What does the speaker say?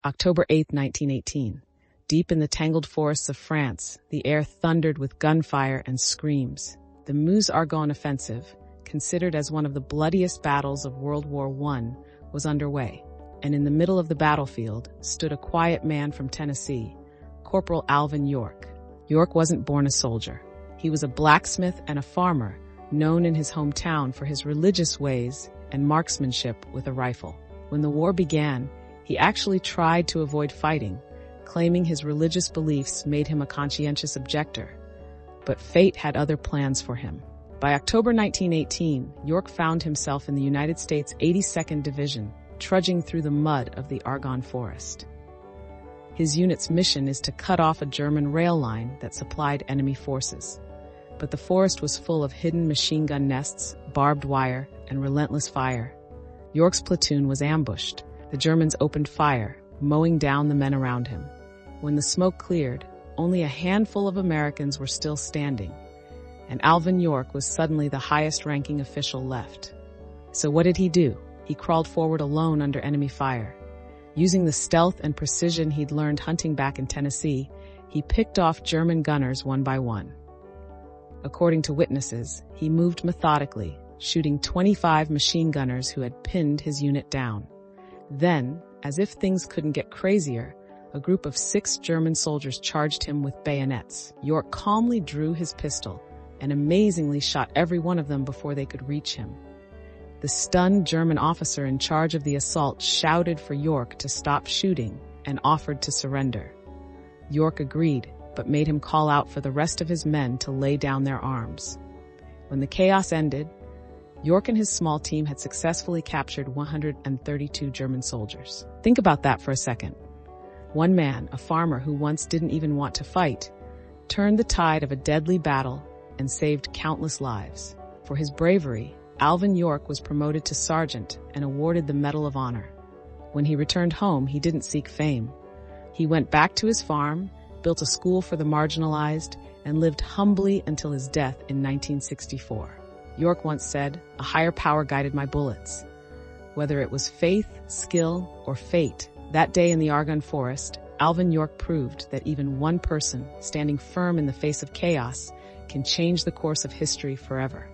October 8, 1918. Deep in the tangled forests of France, the air thundered with gunfire and screams. The Meuse-Argonne offensive, considered as one of the bloodiest battles of World War I, was underway. And in the middle of the battlefield stood a quiet man from Tennessee, Corporal Alvin York. York wasn't born a soldier. He was a blacksmith and a farmer, known in his hometown for his religious ways and marksmanship with a rifle. When the war began, he actually tried to avoid fighting, claiming his religious beliefs made him a conscientious objector. But fate had other plans for him. By October 1918, York found himself in the United States 82nd Division, trudging through the mud of the Argonne Forest. His unit's mission is to cut off a German rail line that supplied enemy forces. But the forest was full of hidden machine gun nests, barbed wire, and relentless fire. York's platoon was ambushed. The Germans opened fire, mowing down the men around him. When the smoke cleared, only a handful of Americans were still standing, and Alvin York was suddenly the highest-ranking official left. So what did he do? He crawled forward alone under enemy fire. Using the stealth and precision he'd learned hunting back in Tennessee, he picked off German gunners one by one. According to witnesses, he moved methodically, shooting 25 machine gunners who had pinned his unit down. Then, as if things couldn't get crazier, a group of 6 German soldiers charged him with bayonets. York calmly drew his pistol and amazingly shot every one of them before they could reach him. The stunned German officer in charge of the assault shouted for York to stop shooting and offered to surrender. York agreed, but made him call out for the rest of his men to lay down their arms. When the chaos ended, York and his small team had successfully captured 132 German soldiers. Think about that for a second. One man, a farmer who once didn't even want to fight, turned the tide of a deadly battle and saved countless lives. For his bravery, Alvin York was promoted to sergeant and awarded the Medal of Honor. When he returned home, he didn't seek fame. He went back to his farm, built a school for the marginalized, and lived humbly until his death in 1964. York once said, "A higher power guided my bullets." Whether it was faith, skill, or fate, that day in the Argonne Forest, Alvin York proved that even one person, standing firm in the face of chaos, can change the course of history forever.